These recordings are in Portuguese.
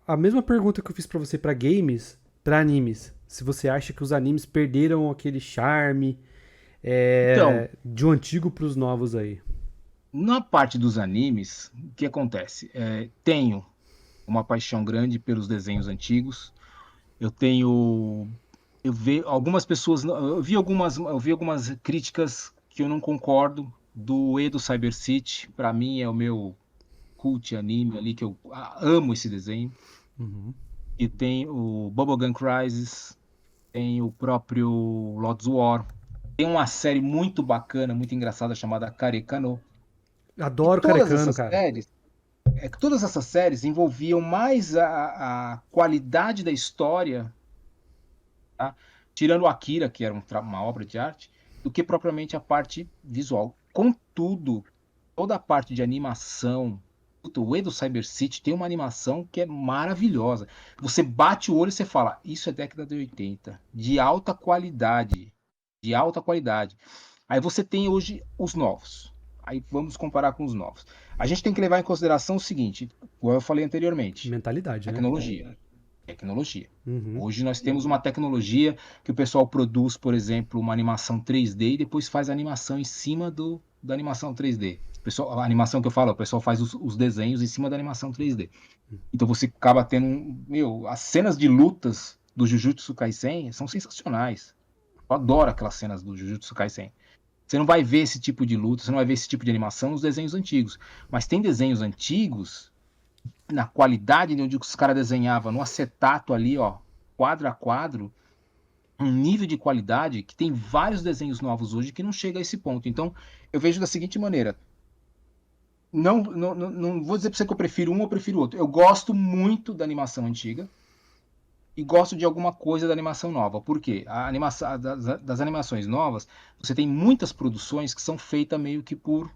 A mesma pergunta que eu fiz pra você pra games, pra animes. Se você acha que os animes perderam aquele charme Então, de um antigo pros novos aí. na parte dos animes, o que acontece? Tenho uma paixão grande pelos desenhos antigos. Eu tenho, eu vi algumas pessoas, eu vi algumas críticas que eu não concordo do Edo Cyber City. Para mim é o meu cult anime ali que eu amo esse desenho. E tem o Bubblegum Crisis, tem o próprio Lord's War. Tem uma série muito bacana, muito engraçada chamada Karekano. E Adoro Carecano, cara. todas essas séries envolviam mais a qualidade da história, tá? Tirando o Akira, que era uma obra de arte, do que propriamente a parte visual. Contudo, toda a parte de animação, puta, o Edo Cyber City tem uma animação que é maravilhosa. Você bate o olho e você fala, isso é década de 80, de alta qualidade, de alta qualidade. Aí você tem hoje os novos. Aí vamos comparar com os novos. A gente tem que levar em consideração o seguinte, como eu falei anteriormente, Mentalidade, né? tecnologia. Tecnologia. Uhum. Hoje nós temos uma tecnologia que o pessoal produz, por exemplo, uma animação 3D e depois faz a animação em cima da animação 3D. A animação que eu falo, o pessoal faz os desenhos em cima da animação 3D. Então você acaba tendo, as cenas de lutas do Jujutsu Kaisen são sensacionais. Eu adoro aquelas cenas do Jujutsu Kaisen. Você não vai ver esse tipo de luta, você não vai ver esse tipo de animação nos desenhos antigos. Mas tem desenhos antigos, na qualidade de onde os caras desenhavam no acetato ali, ó, quadro a quadro, um nível de qualidade que tem vários desenhos novos hoje que não chega a esse ponto. Então, eu vejo da seguinte maneira: não vou dizer para você que eu prefiro um ou prefiro outro. Eu gosto muito da animação antiga e gosto de alguma coisa da animação nova. Por quê? A animação das animações novas, você tem muitas produções que são feitas meio que por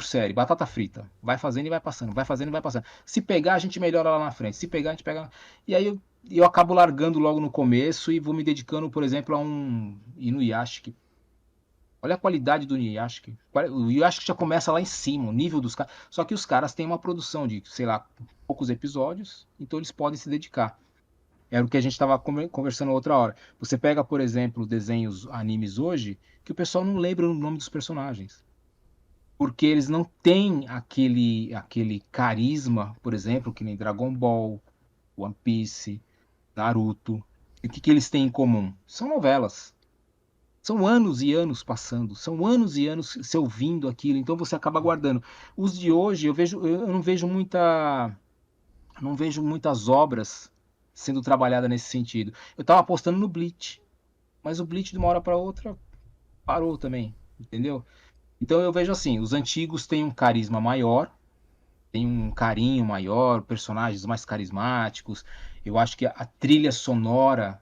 série, batata frita. Vai fazendo e vai passando, vai fazendo e vai passando. Se pegar, a gente melhora lá na frente. Se pegar, a gente pega. E aí eu acabo largando logo no começo e vou me dedicando, por exemplo, a um Inuyashiki. Olha a qualidade do Inuyashiki. O Inuyashiki já começa lá em cima, o nível dos caras. Só que os caras têm uma produção de, sei lá, poucos episódios, então eles podem se dedicar. Era o que a gente estava conversando outra hora. Você pega, por exemplo, desenhos, animes hoje, que o pessoal não lembra o nome dos personagens porque eles não têm aquele carisma, por exemplo, que nem Dragon Ball, One Piece, Naruto. E o que eles têm em comum? São novelas. São anos e anos passando, são anos e anos se ouvindo aquilo, então você acaba guardando. Os de hoje, eu não vejo muitas obras sendo trabalhadas nesse sentido. Eu estava apostando no Bleach, mas o Bleach de uma hora para outra parou também, entendeu? Então eu vejo assim, os antigos têm um carisma maior, tem um carinho maior, personagens mais carismáticos. Eu acho que a trilha sonora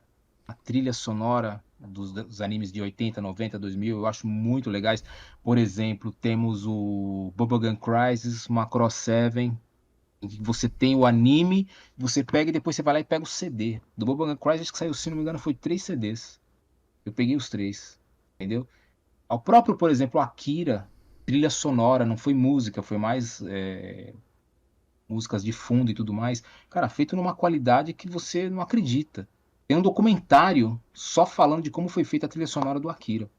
dos animes de 80, 90, 2000, eu acho muito legais. Por exemplo, temos o Bubblegum Crisis, Macross 7, em que você tem o anime, você pega e depois você vai lá e pega o CD. Do Bubblegum Crisis que saiu, se não me engano, foi 3 CDs. Eu peguei os três, entendeu? Ao próprio, por exemplo, Akira, trilha sonora, não foi música, foi mais músicas de fundo e tudo mais, cara, feito numa qualidade que você não acredita. Tem um documentário só falando de como foi feita a trilha sonora do Akira.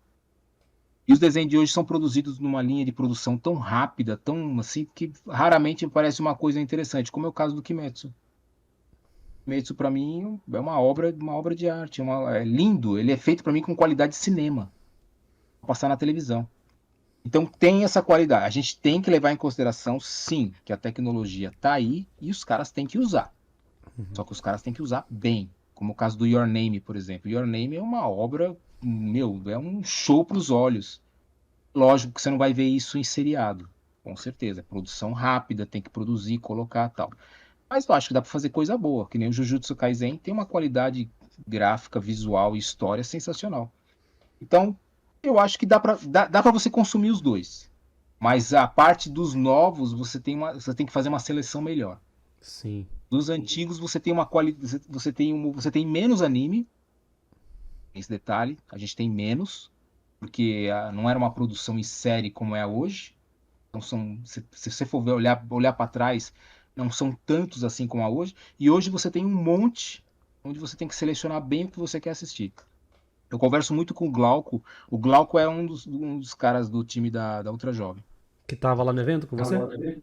E os desenhos de hoje são produzidos numa linha de produção tão rápida, tão assim, que raramente parece uma coisa interessante, como é o caso do Kimetsu. Kimetsu, para mim, é uma obra de arte, é lindo, ele é feito para mim com qualidade de cinema, pra passar na televisão. Então tem essa qualidade. A gente tem que levar em consideração, sim, que a tecnologia está aí e os caras têm que usar. Só que os caras têm que usar bem. Como o caso do Your Name, por exemplo. Your Name é uma obra, meu, é um show para os olhos. Lógico que você não vai ver isso em seriado, com certeza. Produção rápida, tem que produzir, colocar tal. Mas eu acho que dá para fazer coisa boa, que nem o Jujutsu Kaisen tem uma qualidade gráfica, visual e história sensacional. Então, eu acho que dá para você consumir os dois. Mas a parte dos novos, você tem que fazer uma seleção melhor. Sim. Dos antigos você tem uma qualidade, você tem menos anime, esse detalhe, a gente tem menos, porque não era uma produção em série como é hoje. Não são, se você for ver, olhar para trás, não são tantos assim como há hoje. E hoje você tem um monte onde você tem que selecionar bem o que você quer assistir. Eu converso muito com o Glauco. O Glauco é um dos caras do time da Ultra Jovem. Que tava lá no evento com você?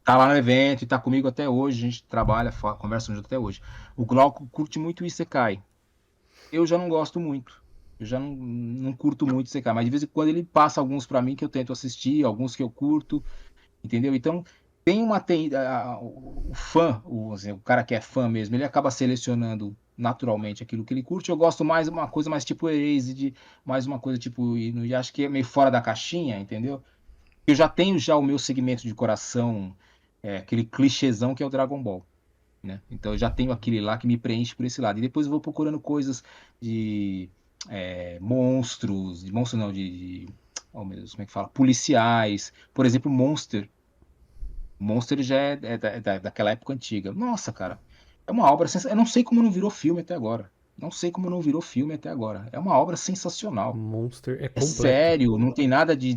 Tá lá no evento e tá comigo até hoje. A gente trabalha, conversa junto até hoje. O Glauco curte muito o Isekai. Eu já não gosto muito. Eu já não curto muito Isekai. Mas de vez em quando ele passa alguns pra mim que eu tento assistir, alguns que eu curto. Entendeu? Então, o fã, assim, o cara que é fã mesmo, ele acaba selecionando naturalmente aquilo que ele curte. Eu gosto mais uma coisa mais tipo Erased, mais uma coisa tipo, e acho que é meio fora da caixinha, entendeu? Eu já tenho já o meu segmento de coração, aquele clichêzão que é o Dragon Ball, né? Então eu já tenho aquele lá que me preenche por esse lado. E depois eu vou procurando coisas de monstros não, oh meu Deus, como é que fala? Policiais. Por exemplo, Monster já daquela época antiga. Nossa, cara, é uma obra sensacional. Eu não sei como não virou filme até agora. Não sei como não virou filme até agora. É uma obra sensacional. Monster é É completo. sério, não tem nada de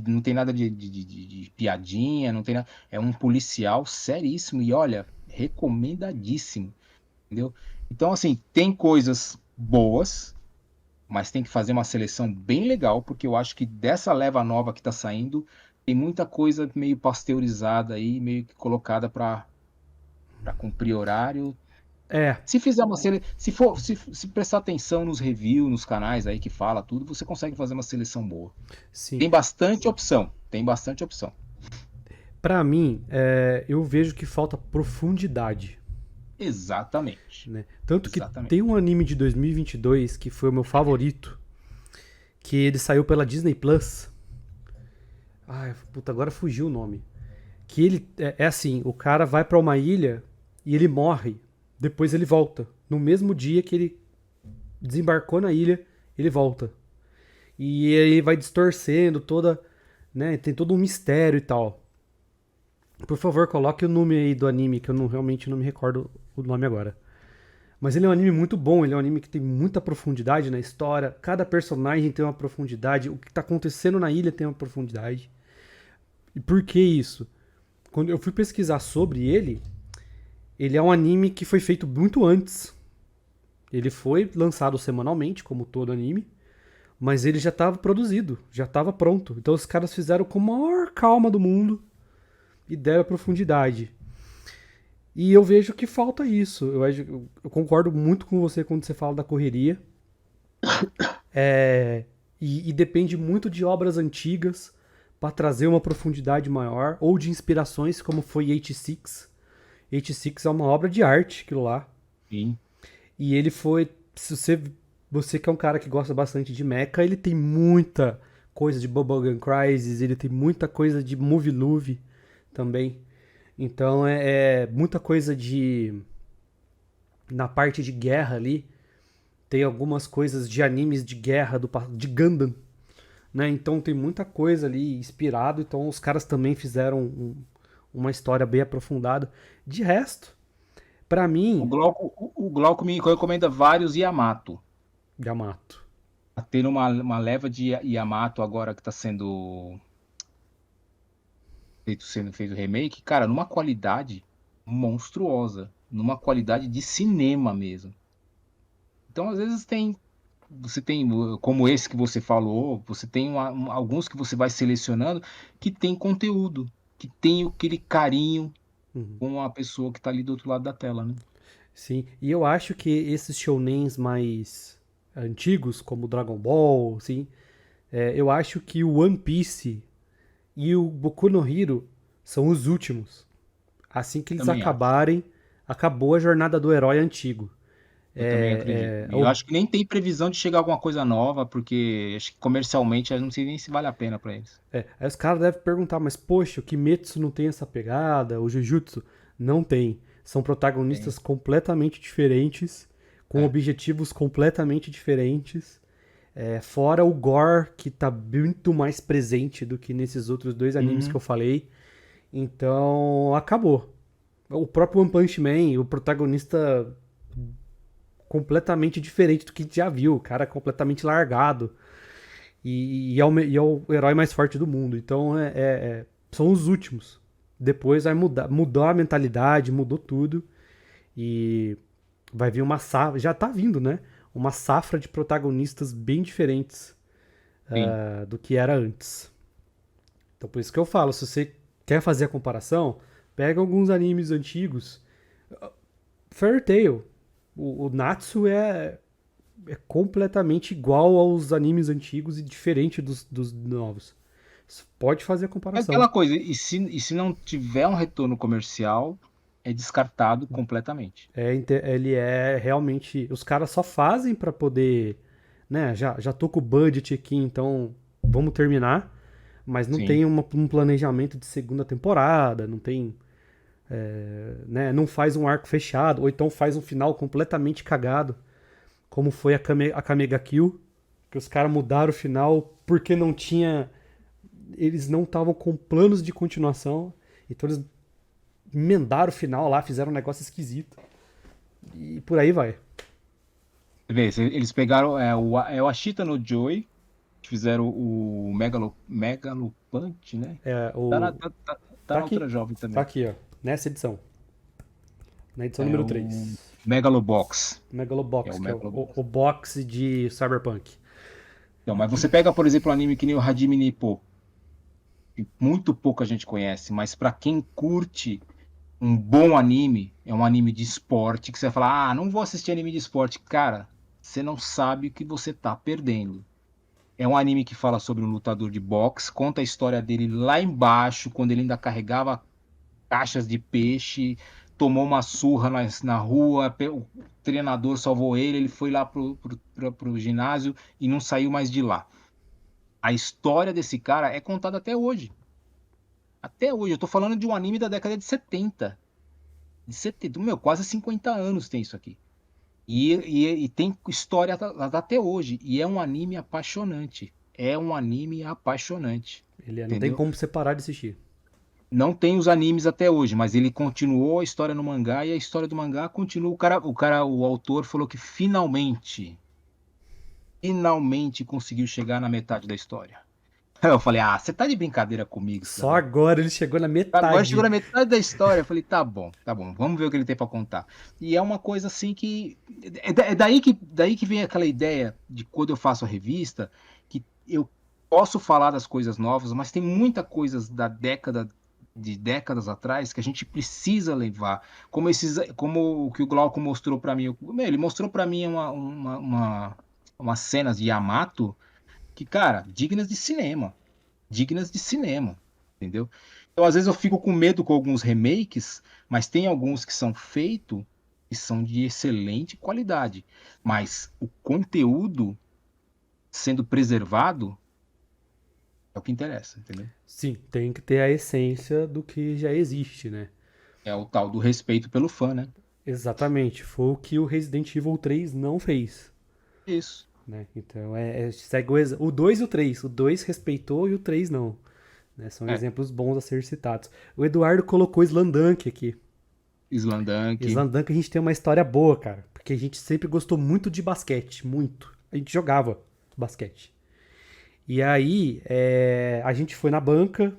piadinha, não tem nada. É um policial seríssimo e olha, recomendadíssimo, entendeu? Então, assim, tem coisas boas, mas tem que fazer uma seleção bem legal, porque eu acho que dessa leva nova que tá saindo, tem muita coisa meio pasteurizada aí, meio que colocada para cumprir horário. É, Se fizer uma se for se prestar atenção nos reviews, nos canais aí que fala tudo, você consegue fazer uma seleção boa. sim. Tem bastante opção, tem bastante opção. Pra mim, eu vejo que falta profundidade, Exatamente. né? Tanto que Exatamente. tem um anime de 2022 que foi o meu favorito, que ele saiu pela Disney Plus. Ai, puta, agora fugiu o nome. Que ele é assim, o cara vai pra uma ilha e ele morre. Depois ele volta. No mesmo dia que ele desembarcou na ilha, ele volta. E aí vai distorcendo toda, né? Tem todo um mistério e tal. Por favor, coloque o nome aí do anime, que eu realmente não me recordo o nome agora. Mas ele é um anime muito bom, ele é um anime que tem muita profundidade na história. Cada personagem tem uma profundidade, o que está acontecendo na ilha tem uma profundidade. E por que isso? Quando eu fui pesquisar sobre ele, ele é um anime que foi feito muito antes. Ele foi lançado semanalmente, como todo anime, mas ele já estava produzido, já estava pronto. Então os caras fizeram com a maior calma do mundo e deram profundidade. E eu vejo que falta isso. Eu concordo muito com você quando você fala da correria. E depende muito de obras antigas para trazer uma profundidade maior, ou de inspirações, como foi 86. 86 é uma obra de arte, aquilo lá. Sim. E ele foi. Se você que é um cara que gosta bastante de mecha, ele tem muita coisa de Bubblegum Crisis, ele tem muita coisa de Movie Luve também. Então é muita coisa de. Na parte de guerra ali, tem algumas coisas de animes de guerra de Gundam, né? Então tem muita coisa ali inspirado. Então os caras também fizeram uma história bem aprofundada. De resto, pra O mim, Glauco, o Glauco me recomenda vários Yamato. Yamato. Tá tendo uma leva de Yamato agora que tá sendo feito remake, cara, numa qualidade monstruosa, numa qualidade de cinema mesmo. Então, às vezes você tem, como esse que você falou, você tem alguns que você vai selecionando que tem conteúdo, que tem aquele carinho Uhum. com a pessoa que está ali do outro lado da tela, né? Sim, e eu acho que esses shounens mais antigos, como Dragon Ball, assim, eu acho que o One Piece e o Boku no Hero são os últimos. Assim que eles Também acho. acabarem, acabou a jornada do herói antigo. Eu também acredito. É, é, E eu o- acho que nem tem previsão de chegar alguma coisa nova, porque acho que comercialmente eu não sei nem se vale a pena para eles. aí os caras devem perguntar, mas poxa, o Kimetsu não tem essa pegada, o Jujutsu não tem. São Tem. protagonistas completamente diferentes, com É. objetivos completamente diferentes. Fora o gore, que tá muito mais presente do que nesses outros dois animes que eu Uhum. falei. Então, acabou. O próprio One Punch Man, o protagonista completamente diferente do que a gente já viu. O cara completamente largado. E é o herói mais forte do mundo. Então, são os últimos. depois vai mudou a mentalidade, mudou tudo. E vai vir uma safra, já tá vindo, né? Uma safra de protagonistas bem diferentes Sim. do que era antes. Então por isso que eu falo, se você quer fazer a comparação, pega alguns animes antigos. Fairy Tail, o Natsu é completamente igual aos animes antigos e diferente dos novos. Você pode fazer a É comparação. aquela coisa, e se não tiver um retorno comercial, é descartado completamente. Ele é realmente. Os caras só fazem pra poder. Né, já tô com o budget aqui, então vamos terminar. Mas não Sim. tem um planejamento de segunda temporada, não tem. Né, não faz um arco fechado, ou então faz um final completamente cagado, como foi a Kamega Kill, que os caras mudaram o final porque não tinha. Eles não estavam com planos de continuação, então eles emendaram o final lá, fizeram um negócio esquisito. E por aí vai. Você vê, eles pegaram o Ashita no Joy, fizeram o Megalopunch, né? É, Tá na, o, tá, tá- tá tá na aqui, Ultra Jovem tá também. aqui, ó, nessa edição, na edição É número o 3. Megalobox. É Megalobox, o que é o, Megalobox. o box de Cyberpunk. Então, mas você pega, por exemplo, um anime que nem o Hajime no Ippo, que muito pouca gente conhece, mas pra quem curte um bom anime, é um anime de esporte, que você vai falar, não vou assistir anime de esporte. Cara, você não sabe o que você tá perdendo. É um anime que fala sobre um lutador de boxe, conta a história dele lá embaixo, quando ele ainda carregava caixas de peixe, tomou uma surra na rua, o treinador salvou ele, ele foi lá pro ginásio e não saiu mais de lá. A história desse cara é contada até hoje. Até hoje. Eu tô falando de um anime da década de 70. De 70, meu, quase 50 anos tem isso aqui. E tem história até hoje. E é um anime apaixonante. É um anime apaixonante. Não tem Entendeu? como você parar de assistir. Não tem os animes até hoje, mas ele continuou a história no mangá e a história do mangá continua. O autor falou que finalmente conseguiu chegar na metade da história. Eu falei, você tá de brincadeira comigo, filha Só da. agora ele chegou na Agora chegou metade. na metade da história. Eu falei, tá bom, vamos ver o que ele tem pra contar. E é uma coisa assim que. É daí que vem aquela ideia de quando eu faço a revista, que eu posso falar das coisas novas, mas tem muita coisas de décadas atrás que a gente precisa levar. Como o que o Glauco mostrou pra mim. Ele mostrou pra mim umas cenas de Yamato que, cara, dignas de cinema. Dignas de cinema. Entendeu? Então, às vezes, eu fico com medo com alguns remakes, mas tem alguns que são feitos e são de excelente qualidade. Mas o conteúdo sendo preservado é o que interessa, entendeu? Sim, tem que ter a essência do que já existe, né? É o tal do respeito pelo fã, né? Exatamente, foi o que o Resident Evil 3 não fez. Isso. Né? Então segue o 2 e o 3. O 2 respeitou e o 3 não. Né? São É. exemplos bons a ser citados. O Eduardo colocou Slandunk aqui. Slandunk. Slandunk a gente tem uma história boa, cara. Porque a gente sempre gostou muito de basquete. Muito. A gente jogava basquete. E aí, a gente foi na banca,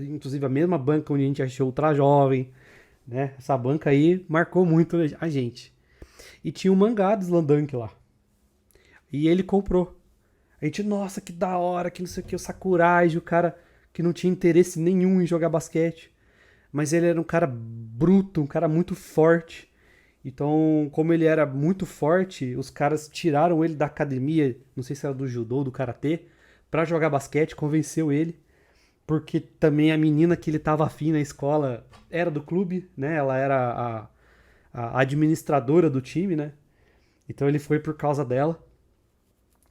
inclusive a mesma banca onde a gente achou o Ultra Jovem, né? Essa banca aí marcou muito a gente. E tinha um mangá do Slandunk lá. E ele comprou. A gente, nossa, que da hora, que não sei o que, o Sakurai, o cara que não tinha interesse nenhum em jogar basquete. Mas ele era um cara bruto, um cara muito forte. Então, como ele era muito forte, os caras tiraram ele da academia, não sei se era do judô ou do karatê, pra jogar basquete, convenceu ele. Porque também a menina que ele tava afim na escola era do clube, né? Ela era a administradora do time, né? Então ele foi por causa dela.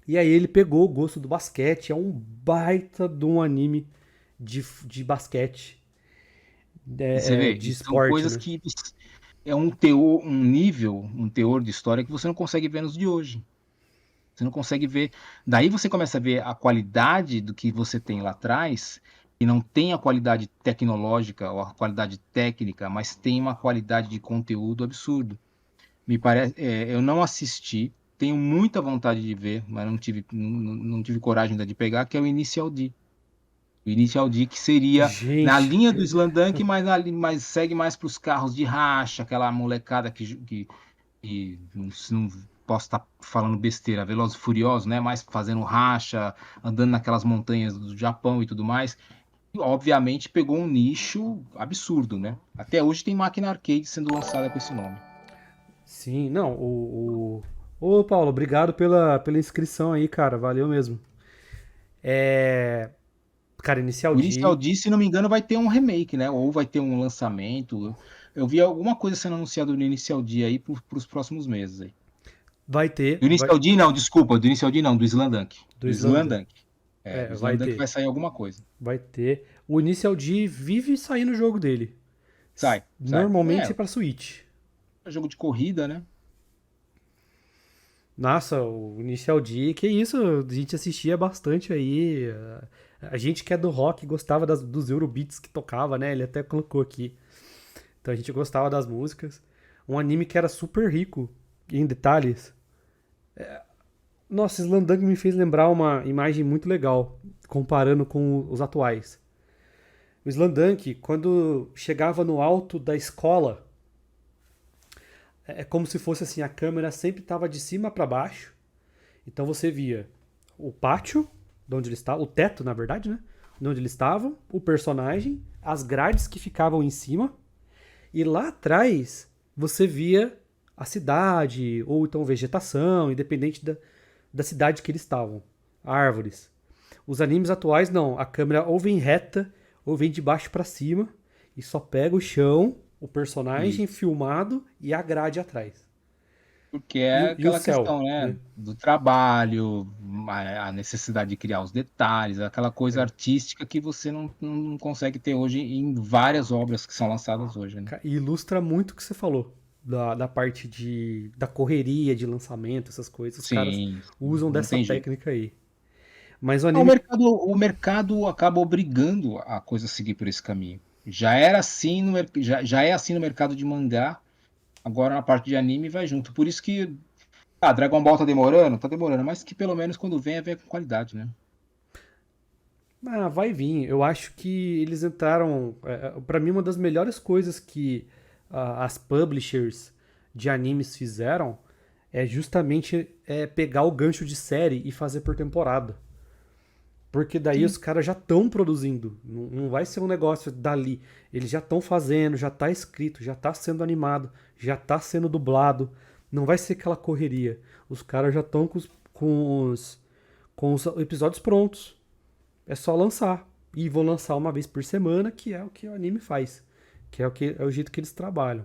E aí ele pegou o gosto do basquete. É um baita de um anime de basquete, E você vê, de e são esporte, coisas né? que é um teor, um nível, um teor de história que você não consegue ver nos de hoje. Você não consegue ver. Daí você começa a ver a qualidade do que você tem lá atrás, e não tem a qualidade tecnológica ou a qualidade técnica, mas tem uma qualidade de conteúdo absurdo. Me parece, eu não assisti, tenho muita vontade de ver, mas não tive coragem ainda de pegar, que é o Initial D. O Initial D que seria na Gente, linha do Slandunk, mas segue mais para os carros de racha, aquela molecada que não posso estar falando besteira, Velozes e Furiosos, né? Mais fazendo racha, andando naquelas montanhas do Japão e tudo mais. E, obviamente pegou um nicho absurdo, né? Até hoje tem máquina arcade sendo lançada com esse nome. sim, não, Ô, Paulo, obrigado pela inscrição aí, cara, valeu mesmo. É... Cara, Inicial O Initial D D, se não me engano, vai ter um remake, né? Ou vai ter um lançamento. Eu vi alguma coisa sendo anunciada no Initial D aí para os próximos meses aí. vai ter, Do vai, Initial D não, desculpa, do Inicial D não, do Slandunk. do Do Slandunk. Slandunk. É, do É, vai Slandunk vai ter, sair alguma coisa. vai ter. O Inicial D vive saindo o jogo dele. Sai, sai. Normalmente pra Switch. É jogo de corrida, né? Nossa, o Initial D, que isso, a gente assistia bastante aí. A gente que é do rock gostava dos Eurobeats que tocava, né? Ele até colocou aqui. Então a gente gostava das músicas. Um anime que era super rico em detalhes. Nossa, Slandunk me fez lembrar uma imagem muito legal, comparando com os atuais. O Slandunk, quando chegava no alto da escola, é como se fosse assim, a câmera sempre estava de cima para baixo. Então você via o pátio, de onde eles estavam, o teto, na verdade, né? De onde eles estavam, o personagem, as grades que ficavam em cima, e lá atrás você via a cidade, ou então vegetação, independente da cidade que eles estavam. Árvores. Os animes atuais não, a câmera ou vem reta, ou vem de baixo para cima, e só pega o chão, o E personagem filmado e a grade atrás. porque é E o aquela céu, questão, né? né? Do trabalho, a necessidade de criar os detalhes, aquela coisa É. artística que você não consegue ter hoje em várias obras que são lançadas hoje, né? E ilustra muito o que você falou. Da parte da correria de lançamento, essas coisas. Os caras Sim, usam não dessa tem jeito. técnica aí. Mas o O anime. mercado, o mercado acaba obrigando a coisa a seguir por esse caminho. Já era assim já é assim no mercado de mangá, agora na parte de anime vai junto. Por isso que, Dragon Ball tá demorando, mas que pelo menos quando vem com qualidade, né? Ah, vai vir. Eu acho que eles entraram. Pra mim, uma das melhores coisas que as publishers de animes fizeram é justamente pegar o gancho de série e fazer por temporada. Porque daí os Sim, caras já estão produzindo. Não vai ser um negócio dali. Eles já estão fazendo, já tá escrito, já tá sendo animado, já tá sendo dublado. Não vai ser aquela correria. Os caras já estão com os episódios prontos. É só lançar. E vão lançar uma vez por semana, que é o que o anime faz. Que é o jeito que eles trabalham.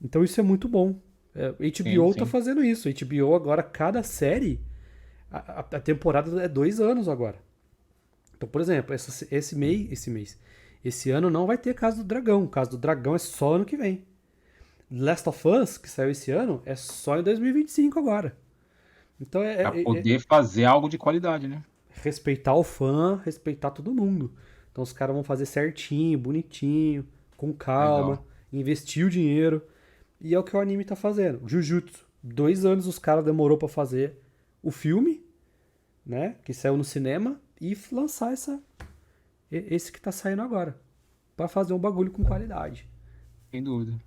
Então isso é muito bom. sim, HBO tá sim. fazendo isso. HBO agora, cada série, a temporada é 2 anos agora. Então, por exemplo, esse ano não vai ter Casa do Dragão. Casa do Dragão é só ano que vem. Last of Us, que saiu esse ano, é só em 2025 agora. Então Pra poder fazer algo de qualidade, né? respeitar o fã, respeitar todo mundo. Então os caras vão fazer certinho, bonitinho, com calma, Legal. investir o dinheiro. E é o que o anime tá fazendo. Jujutsu, 2 anos os caras demorou pra fazer o filme, né? Que saiu no cinema, e lançar esse que tá saindo agora. Pra fazer um bagulho com qualidade. Sem dúvida.